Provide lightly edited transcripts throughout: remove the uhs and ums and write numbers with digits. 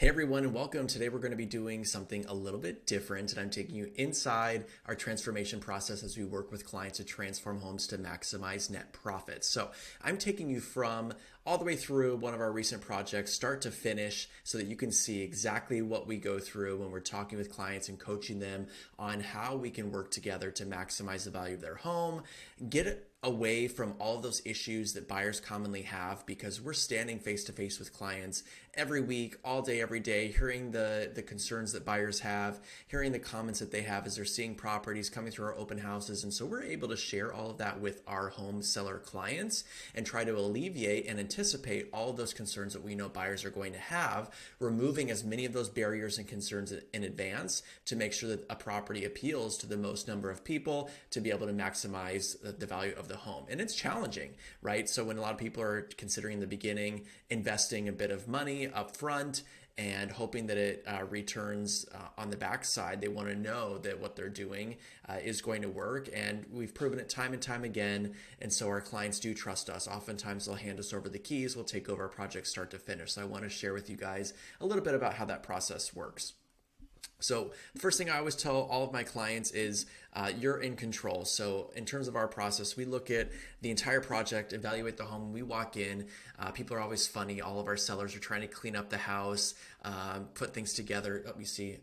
Hey everyone, and welcome. Today we're going to be doing something a little bit different, and I'm taking you inside our transformation process as we work with clients to transform homes to maximize net profits. So I'm taking you from all the way through one of our recent projects, start to finish, so that you can see exactly what we go through when we're talking with clients and coaching them on how we can work together to maximize the value of their home, get away from all of those issues that buyers commonly have, because we're standing face to face with clients every week, all day, every day, hearing the concerns that buyers have, hearing the comments that they have as they're seeing properties coming through our open houses. And so we're able to share all of that with our home seller clients and try to alleviate and anticipate all of those concerns that we know buyers are going to have, removing as many of those barriers and concerns in advance to make sure that a property appeals to the most number of people to be able to maximize the value of the home. And it's challenging, right? So when a lot of people are considering in the beginning investing a bit of money up front and hoping that it returns on the backside, they want to know that what they're doing is going to work. And we've proven it time and time again. And so our clients do trust us. Oftentimes they'll hand us over the keys. We'll take over our project start to finish. So I want to share with you guys a little bit about how that process works. So the first thing I always tell all of my clients is you're in control. So in terms of our process, we look at the entire project, evaluate the home. When we walk in, people are always funny. All of our sellers are trying to clean up the house, put things together. Oh, you see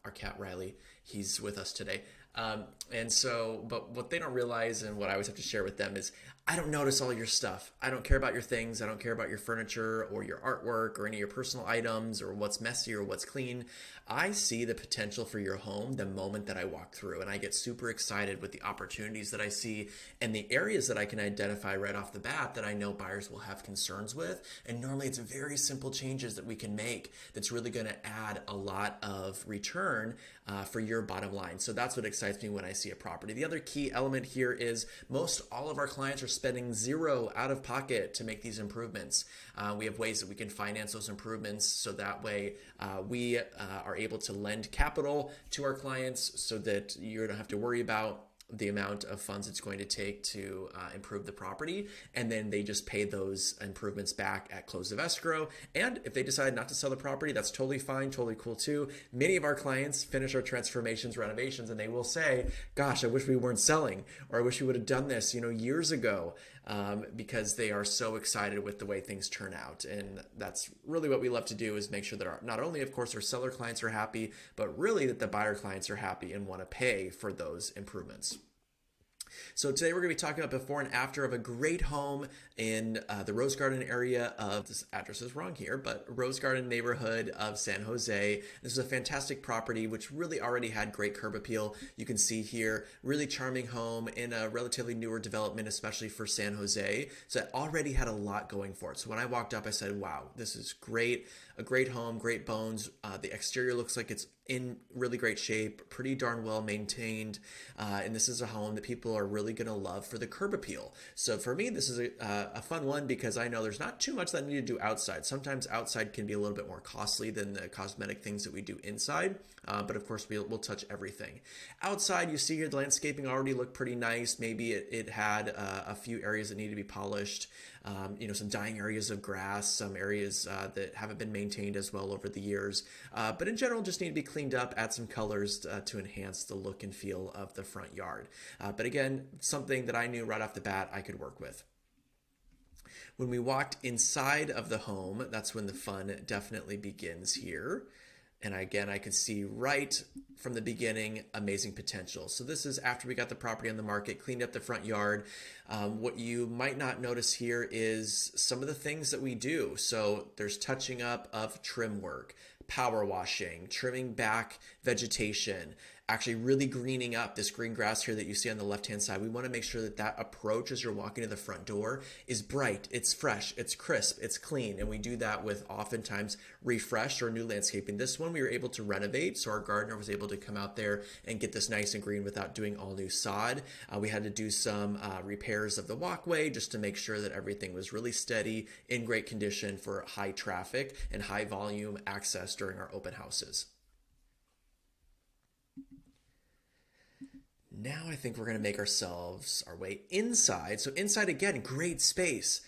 our cat Riley, he's with us today. But what they don't realize, and what I always have to share with them, is I don't notice all your stuff. I don't care about your things. I don't care about your furniture or your artwork or any of your personal items or what's messy or what's clean. I see the potential for your home the moment that I walk through, and I get super excited with the opportunities that I see and the areas that I can identify right off the bat that I know buyers will have concerns with. And normally it's very simple changes that we can make that's really going to add a lot of return for your bottom line. So that's what excites me when I see a property. The other key element here is most all of our clients are spending zero out of pocket to make these improvements. We have ways that we can finance those improvements, so that way we are able to lend capital to our clients so that you don't have to worry about the amount of funds it's going to take to improve the property, and then they just pay those improvements back at close of escrow. And if they decide not to sell the property, that's totally fine, totally cool too. Many of our clients finish our transformations, renovations, and they will say, gosh, I wish we weren't selling, or I wish we would have done this years ago, because they are so excited with the way things turn out. And that's really what we love to do, is make sure that not only, of course, our seller clients are happy, but really that the buyer clients are happy and want to pay for those improvements. So today we're going to be talking about before and after of a great home in the Rose Garden area of, this address is wrong here, but Rose Garden neighborhood of San Jose. This is a fantastic property which really already had great curb appeal. You can see here, really charming home in a relatively newer development, especially for San Jose. So it already had a lot going for it. So when I walked up, I said, wow, this is great. A great home, great bones. The exterior looks like it's in really great shape, pretty darn well maintained. And this is a home that people are really going to love for the curb appeal. So for me, this is a fun one, because I know there's not too much that I need to do outside. Sometimes outside can be a little bit more costly than the cosmetic things that we do inside. But of course, we'll touch everything. Outside, you see here the landscaping already looked pretty nice. Maybe it had a few areas that need to be polished. Some dying areas of grass, some areas that haven't been maintained as well over the years. But in general, just need to be cleaned up, add some colors to enhance the look and feel of the front yard. But again, something that I knew right off the bat I could work with. When we walked inside of the home, that's when the fun definitely begins here. And again, I could see right from the beginning, amazing potential. So this is after we got the property on the market, cleaned up the front yard. What you might not notice here is some of the things that we do. So there's touching up of trim work, power washing, trimming back vegetation, actually really greening up this green grass here that you see on the left-hand side. We want to make sure that that approach as you're walking to the front door is bright, it's fresh, it's crisp, it's clean. And we do that with oftentimes refresh or new landscaping. This one we were able to renovate, so our gardener was able to come out there and get this nice and green without doing all new sod. We had to do some repairs of the walkway just to make sure that everything was really steady, in great condition for high traffic and high volume access during our open houses. Now I think we're going to make our way inside. So inside, again, great space.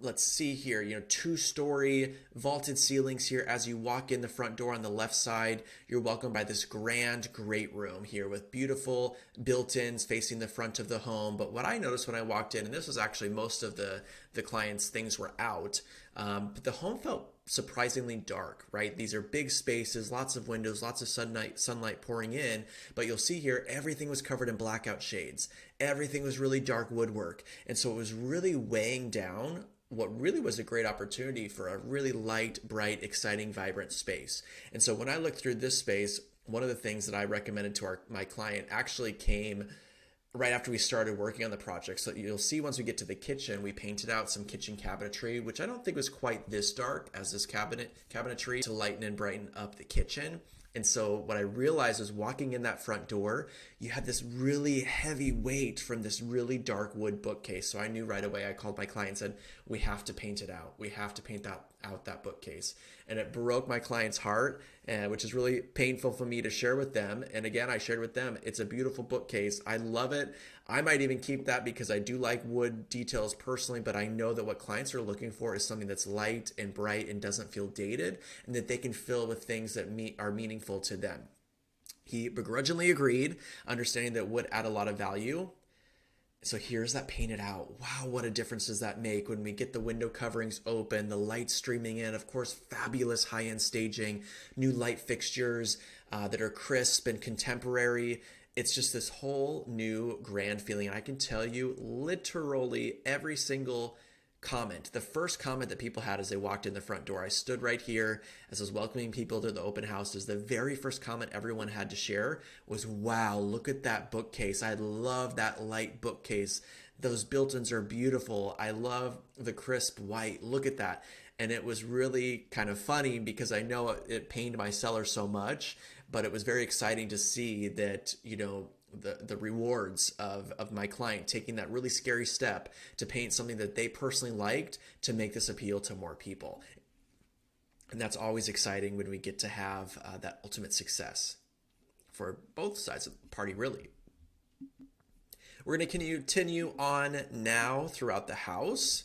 Let's see here, 2-story vaulted ceilings here. As you walk in the front door on the left side, you're welcomed by this grand great room here with beautiful built-ins facing the front of the home. But what I noticed when I walked in, and this was actually most of the client's things were out, but the home felt surprisingly dark, right? These are big spaces, lots of windows, lots of sunlight pouring in, but you'll see here everything was covered in blackout shades. Everything was really dark woodwork. And so it was really weighing down what really was a great opportunity for a really light, bright, exciting, vibrant space. And so when I looked through this space, one of the things that I recommended to my client actually came right after we started working on the project. So you'll see once we get to the kitchen, we painted out some kitchen cabinetry, which I don't think was quite this dark as this cabinetry to lighten and brighten up the kitchen. And so what I realized was walking in that front door, you had this really heavy weight from this really dark wood bookcase. So I knew right away, I called my client and said, we have to paint it out. We have to paint out that bookcase. And it broke my client's heart, which is really painful for me to share with them. And again, I shared with them, it's a beautiful bookcase. I love it. I might even keep that because I do like wood details personally, but I know that what clients are looking for is something that's light and bright and doesn't feel dated, and that they can fill with things that are meaningful to them. He begrudgingly agreed, understanding that would add a lot of value. So here's that painted out. Wow, what a difference does that make when we get the window coverings open, the light streaming in, of course, fabulous high-end staging, new light fixtures that are crisp and contemporary. It's just this whole new grand feeling. And I can tell you literally every single comment, the first comment that people had as they walked in the front door, I stood right here as I was welcoming people to the open houses. The very first comment everyone had to share was, wow, look at that bookcase. I love that light bookcase. Those built-ins are beautiful. I love the crisp white. Look at that. And it was really kind of funny because I know it pained my seller so much, but it was very exciting to see that, the rewards of my client taking that really scary step to paint something that they personally liked to make this appeal to more people. And that's always exciting when we get to have that ultimate success for both sides of the party, really. We're going to continue on now throughout the house.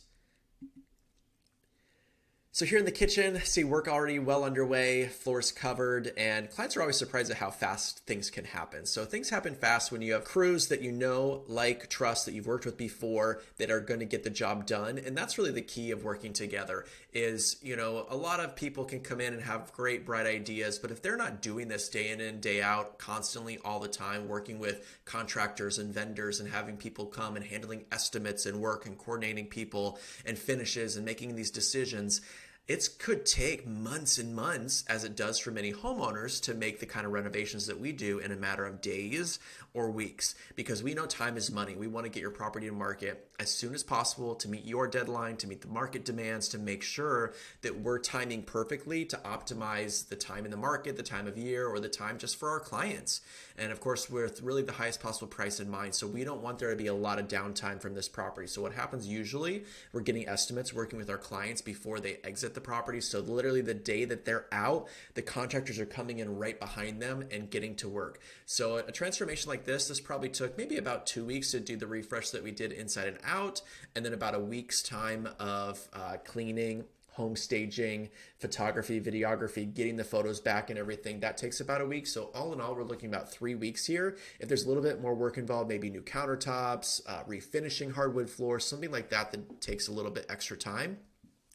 So here in the kitchen, see work already well underway, floors covered, and clients are always surprised at how fast things can happen. So things happen fast when you have crews that you know, like, trust, that you've worked with before, that are going to get the job done. And that's really the key of working together is, a lot of people can come in and have great, bright ideas, but if they're not doing this day in and day out, constantly, all the time, working with contractors and vendors and having people come and handling estimates and work and coordinating people and finishes and making these decisions, it could take months and months, as it does for many homeowners, to make the kind of renovations that we do in a matter of days or weeks, because we know time is money. We want to get your property to market as soon as possible to meet your deadline, to meet the market demands, to make sure that we're timing perfectly to optimize the time in the market, the time of year, or the time just for our clients. And of course, with really the highest possible price in mind. So we don't want there to be a lot of downtime from this property. So what happens usually, we're getting estimates working with our clients before they exit the property. So literally the day that they're out, the contractors are coming in right behind them and getting to work. So a transformation like this probably took maybe about 2 weeks to do the refresh that we did inside and out, and then about a week's time of cleaning, home staging, photography, videography, getting the photos back and everything. That takes about a week. So all in all, we're looking about 3 weeks here. If there's a little bit more work involved, maybe new countertops, refinishing hardwood floors, something like that that takes a little bit extra time.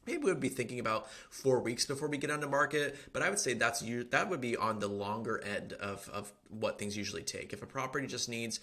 Maybe we would be thinking about 4 weeks before we get on the market, but I would say that would be on the longer end of what things usually take. If a property just needs,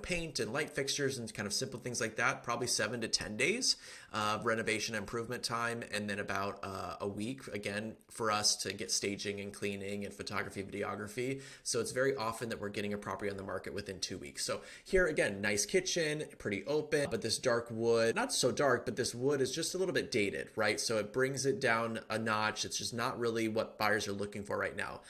paint and light fixtures and kind of simple things like that, probably 7 to 10 days of renovation improvement time, and then about a week, again, for us to get staging and cleaning and photography, videography. So it's very often that we're getting a property on the market within 2 weeks. So here, again, nice kitchen, pretty open, but this dark wood, not so dark, but this wood is just a little bit dated, right? So it brings it down a notch. It's just not really what buyers are looking for right now.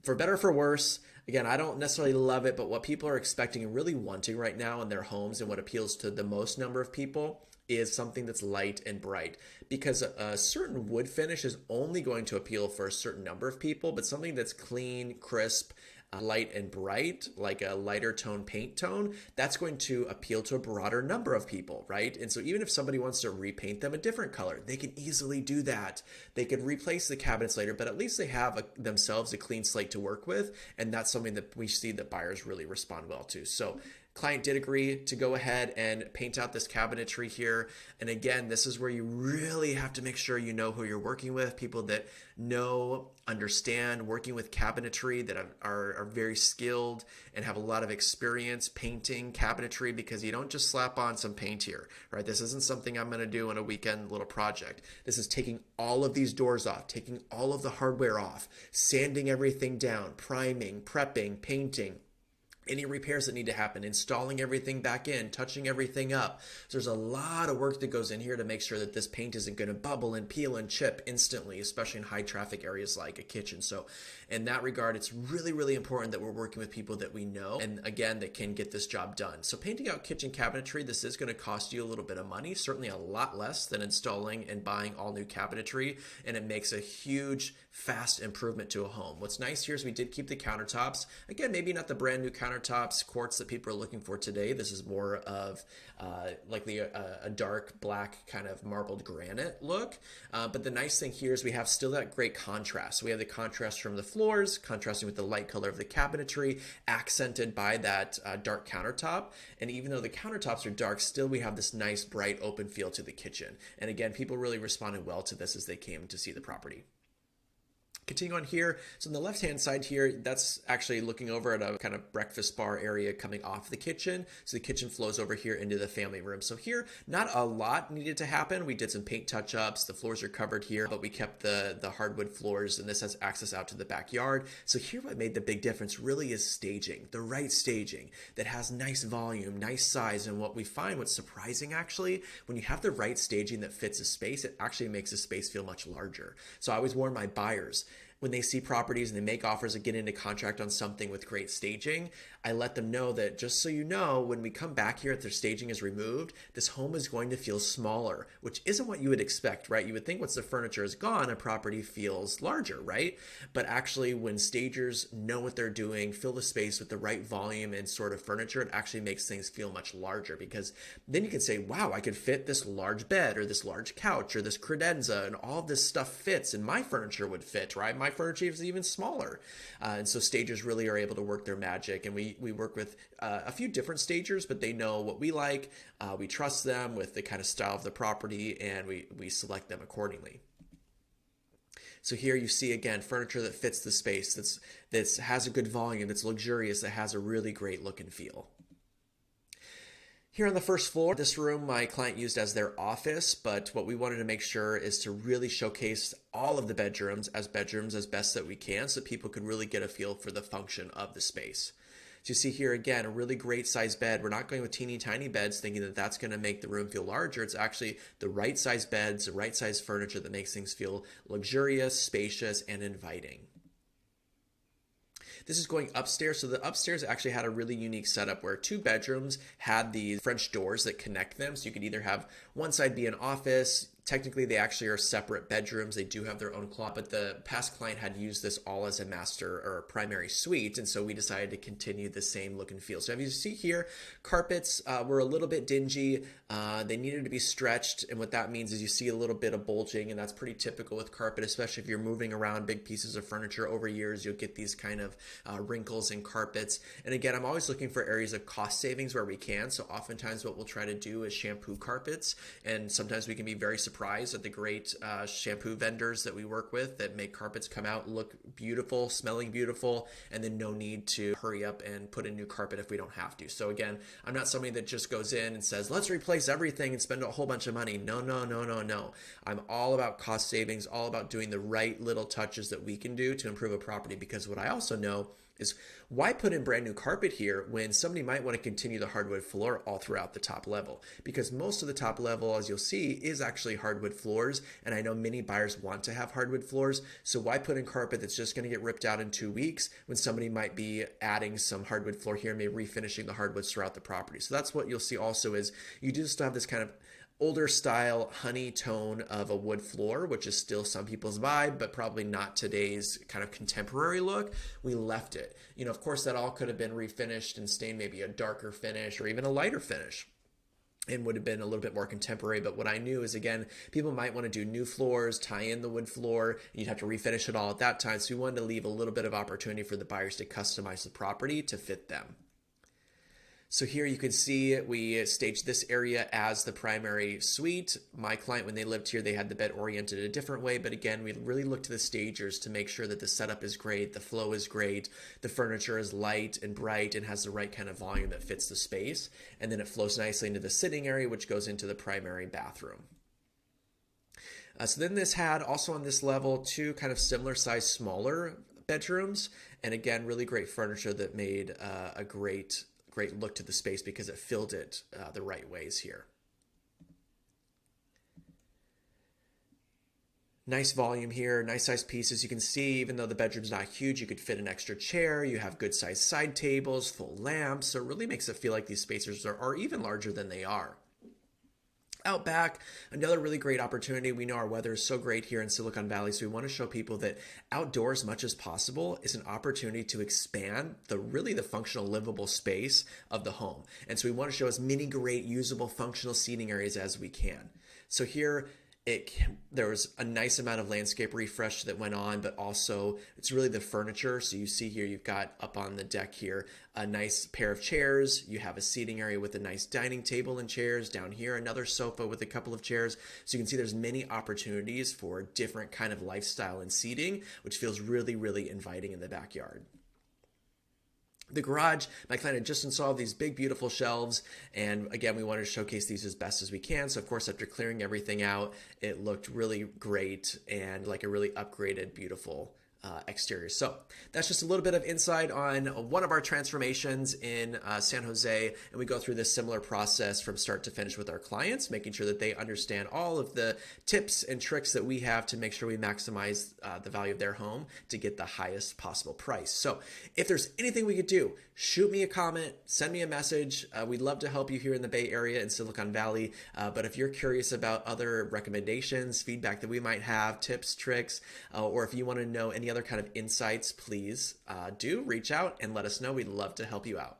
For better or for worse, again, I don't necessarily love it, but what people are expecting and really wanting right now in their homes and what appeals to the most number of people is something that's light and bright, because a certain wood finish is only going to appeal for a certain number of people, but something that's clean, crisp, light and bright, like a lighter tone paint tone, that's going to appeal to a broader number of people, right? And so even if somebody wants to repaint them a different color, they can easily do that. They could replace the cabinets later, but at least they have themselves a clean slate to work with. And that's something that we see that buyers really respond well to. So client did agree to go ahead and paint out this cabinetry here. And again, this is where you really have to make sure you know who you're working with, people that know, understand working with cabinetry, that are very skilled and have a lot of experience painting cabinetry, because you don't just slap on some paint here, right? This isn't something I'm going to do on a weekend little project. This is taking all of these doors off, taking all of the hardware off, sanding everything down, priming, prepping, painting, any repairs that need to happen, installing everything back in, touching everything up. So there's a lot of work that goes in here to make sure that this paint isn't going to bubble and peel and chip instantly, especially in high traffic areas like a kitchen. So in that regard, it's really, really important that we're working with people that we know and again, that can get this job done. So painting out kitchen cabinetry, this is going to cost you a little bit of money, certainly a lot less than installing and buying all new cabinetry. And it makes a huge, fast improvement to a home. What's nice here is we did keep the countertops. Again, maybe not the brand new countertops, quartz that people are looking for today. This is more of likely a dark black kind of marbled granite look. But the nice thing here is we have still that great contrast. So we have the contrast from the floors, contrasting with the light color of the cabinetry, accented by that dark countertop. And even though the countertops are dark, still we have this nice, bright, open feel to the kitchen. And again, people really responded well to this as they came to see the property. Continue on here. So on the left-hand side here, that's actually looking over at a kind of breakfast bar area coming off the kitchen. So the kitchen flows over here into the family room. So here, not a lot needed to happen. We did some paint touch-ups. The floors are covered here, but we kept the hardwood floors, and this has access out to the backyard. So here what made the big difference really is staging, the right staging that has nice volume, nice size. And what we find, what's surprising actually, when you have the right staging that fits a space, it actually makes a space feel much larger. So I always warn my buyers, when they see properties and they make offers and get into contract on something with great staging, I let them know that, just so you know, when we come back here, if their staging is removed, this home is going to feel smaller, which isn't what you would expect, right? You would think once the furniture is gone, a property feels larger, right? But actually, when stagers know what they're doing, fill the space with the right volume and sort of furniture, it actually makes things feel much larger, because then you can say, wow, I could fit this large bed or this large couch or this credenza, and all this stuff fits, and my furniture would fit, right? My furniture is even smaller. And so stagers really are able to work their magic, and we work with a few different stagers, but they know what we like. We trust them with the kind of style of the property, and we select them accordingly. So here you see, again, furniture that fits the space, that has a good volume, that's luxurious, that has a really great look and feel. Here on the first floor, this room my client used as their office, but what we wanted to make sure is to really showcase all of the bedrooms as best that we can, so people could really get a feel for the function of the space. So you see here again, a really great size bed. We're not going with teeny tiny beds thinking that that's going to make the room feel larger. It's actually the right size beds, the right size furniture that makes things feel luxurious, spacious, and inviting. This is going upstairs. So the upstairs actually had a really unique setup where two bedrooms had these French doors that connect them. So you could either have one side be an office. Technically, they actually are separate bedrooms. They do have their own closet, but the past client had used this all as a master or a primary suite, and so we decided to continue the same look and feel. So as you see here, carpets were a little bit dingy. They needed to be stretched, and what that means is you see a little bit of bulging, and that's pretty typical with carpet, especially if you're moving around big pieces of furniture over years. You'll get these kind of wrinkles in carpets. And again, I'm always looking for areas of cost savings where we can. So oftentimes what we'll try to do is shampoo carpets, and sometimes we can be very surprised at the great shampoo vendors that we work with that make carpets come out, look beautiful, smelling beautiful, and then no need to hurry up and put in new carpet if we don't have to. So again, I'm not somebody that just goes in and says, let's replace everything and spend a whole bunch of money. No. I'm all about cost savings, all about doing the right little touches that we can do to improve a property, because what I also know is, why put in brand new carpet here when somebody might want to continue the hardwood floor all throughout the top level? Because most of the top level, as you'll see, is actually hardwood floors. And I know many buyers want to have hardwood floors. So why put in carpet that's just going to get ripped out in 2 weeks when somebody might be adding some hardwood floor here and maybe refinishing the hardwoods throughout the property? So that's what you'll see also is you do still have this kind of older style honey tone of a wood floor, which is still some people's vibe, but probably not today's kind of contemporary look. We left it. Of course, that all could have been refinished and stained maybe a darker finish or even a lighter finish and would have been a little bit more contemporary. But what I knew is, again, people might want to do new floors, tie in the wood floor, and you'd have to refinish it all at that time. So we wanted to leave a little bit of opportunity for the buyers to customize the property to fit them. So here you can see we staged this area as the primary suite. My client, when they lived here, they had the bed oriented a different way. But again, we really look to the stagers to make sure that the setup is great, the flow is great, the furniture is light and bright and has the right kind of volume that fits the space. And then it flows nicely into the sitting area, which goes into the primary bathroom. So then this had also on this level 2 kind of similar size, smaller bedrooms. And again, really great furniture that made a great look to the space because it filled it the right ways here. Nice volume here, nice size pieces. You can see even though the bedroom's not huge, you could fit an extra chair. You have good sized side tables, full lamps. So it really makes it feel like these spaces are even larger than they are. Out back, another really great opportunity. We know our weather is so great here in Silicon Valley, so we want to show people that outdoors, as much as possible, is an opportunity to expand the functional, livable space of the home. And so we want to show as many great, usable, functional seating areas as we can. So here, there was a nice amount of landscape refresh that went on, but also it's really the furniture. So you see here, you've got up on the deck here, a nice pair of chairs. You have a seating area with a nice dining table and chairs. Down here, another sofa with a couple of chairs. So you can see there's many opportunities for different kind of lifestyle and seating, which feels really, really inviting in the backyard. The garage, my client had just installed these big, beautiful shelves. And again, we wanted to showcase these as best as we can. So of course, after clearing everything out, it looked really great and like a really upgraded, beautiful exterior. So that's just a little bit of insight on one of our transformations in San Jose. And we go through this similar process from start to finish with our clients, making sure that they understand all of the tips and tricks that we have to make sure we maximize the value of their home to get the highest possible price. So if there's anything we could do, shoot me a comment, send me a message. We'd love to help you here in the Bay Area in Silicon Valley. But if you're curious about other recommendations, feedback that we might have, tips, tricks, or if you want to know any other kind of insights, please do reach out and let us know. We'd love to help you out.